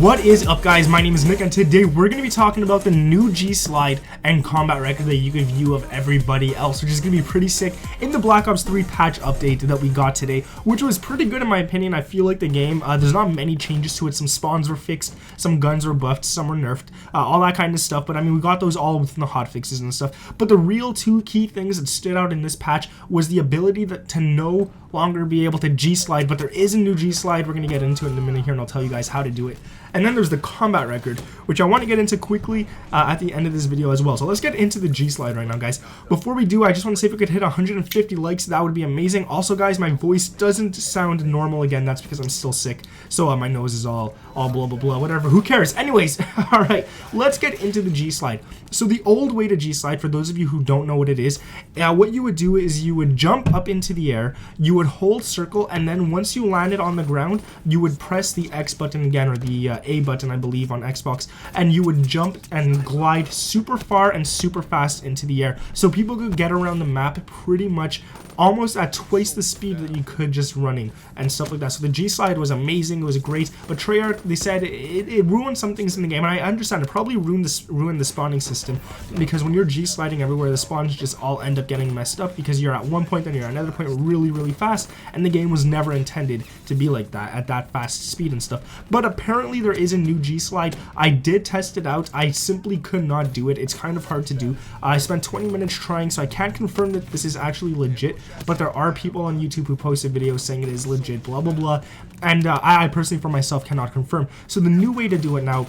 What is up, guys? My name is Nick, and today we're going to be talking about the new G slide and combat record that you can view of everybody else, which is going to be pretty sick in the Black Ops 3 patch update that we got today, which was pretty good in my opinion. I feel like the game, there's not many changes to it. Some spawns were fixed, some guns were buffed, some were nerfed, all that kind of stuff, but I mean, we got those all within the hotfixes and stuff. But the real two key things that stood out in this patch was the ability to no longer be able to G slide, but there is a new G slide we're going to get into in a minute here, and I'll tell you guys how to do it. And then there's the combat record, which I want to get into quickly at the end of this video as well. So let's get into the G slide right now, guys. Before we do, I just want to say if we could hit 150 likes, that would be amazing. Also, guys, my voice doesn't sound normal again. That's because I'm still sick. So my nose is all blah, blah, blah, whatever. Who cares? Anyways, all right, let's get into the G slide. So the old way to G slide, for those of you who don't know what it is, what you would do is you would jump up into the air, you would hold circle, and then once you landed on the ground, you would press the X button again, or the A button, I believe, on Xbox, and you would jump and glide super far and super fast into the air. So people could get around the map pretty much almost at twice the speed that you could just running and stuff like that. So the G slide was amazing, it was great, but Treyarch, they said it ruined some things in the game, and I understand it probably ruined the spawning system, because when you're G sliding everywhere, the spawns just all end up getting messed up because you're at one point, then you're at another point really fast, and the game was never intended to be like that at that fast speed and stuff. But apparently there is a new G slide. I did test it out. I simply could not do it. It's kind of hard to do. I spent 20 minutes trying, so I can't confirm that this is actually legit, but there are people on YouTube who posted videos saying it is legit, blah blah blah, and I personally for myself cannot confirm. So the new way to do it now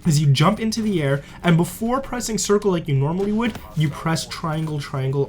is you jump into the air, and before pressing circle like you normally would, you press triangle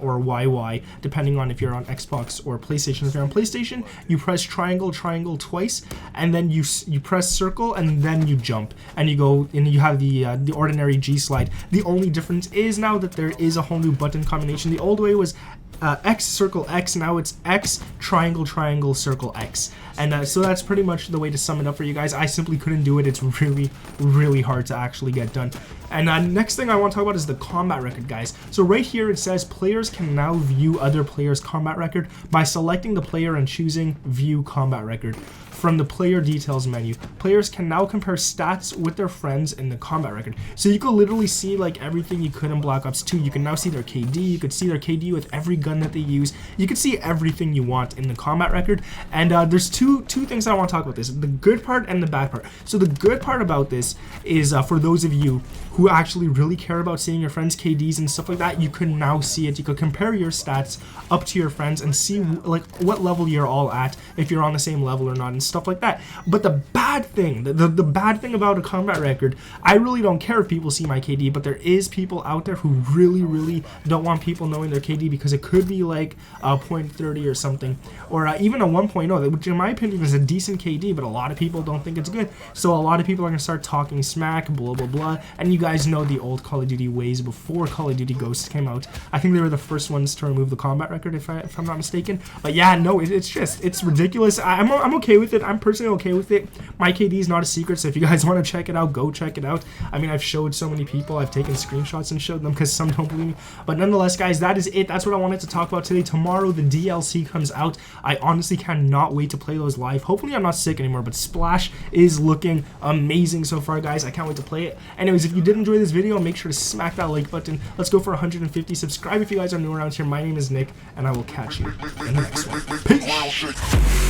or YY, depending on if you're on Xbox or PlayStation. If you're on PlayStation, you press triangle twice, and then you press circle, and then you jump, and you go, and you have the ordinary G slide. The only difference is now that there is a whole new button combination. The old way was X circle X, now it's X triangle circle X, and so that's pretty much the way to sum it up for you guys. I simply couldn't do it. It's really hard to actually get done. And next thing I want to talk about is the combat record, guys. So right here it says players can now view other players' combat record by selecting the player and choosing view combat record from the player details menu. Players can now compare stats with their friends in the combat record. So you could literally see like everything you could in Black Ops 2. You can now see their KD. You could see their KD with every gun that they use. You could see everything you want in the combat record. And there's two things I want to talk about this: the good part and the bad part. So the good part about this is for those of you who actually really care about seeing your friends' KDs and stuff like that, you can now see it. You could compare your stats up to your friends and see like what level you're all at, if you're on the same level or not, and stuff like that. But the bad thing, the bad thing about a combat record, I really don't care if people see my KD, but there is people out there who really don't want people knowing their KD, because it could be like a 0.30 or something, or even a 1.0, which in my opinion is a decent KD, but a lot of people don't think it's good. So a lot of people are gonna start talking smack, blah blah, and you guys know the old Call of Duty ways before Call of Duty Ghosts came out. I think they were the first ones to remove the combat record, if I'm not mistaken. But yeah, no, it's ridiculous. I'm okay with it. I'm personally okay with it. My KD is not a secret, so if you guys want to check it out, go check it out. I mean, I've showed so many people. I've taken screenshots and showed them because some don't believe me. But nonetheless, guys, that is it. That's what I wanted to talk about today. Tomorrow the DLC comes out. I honestly cannot wait to play those live. Hopefully I'm not sick anymore, but Splash is looking amazing so far, guys. I can't wait to play it. Anyways, if you did enjoy this video, make sure to smack that like button. Let's go for 150. Subscribe if you guys are new around here. My name is Nick, and I will catch you in the next one. Peace.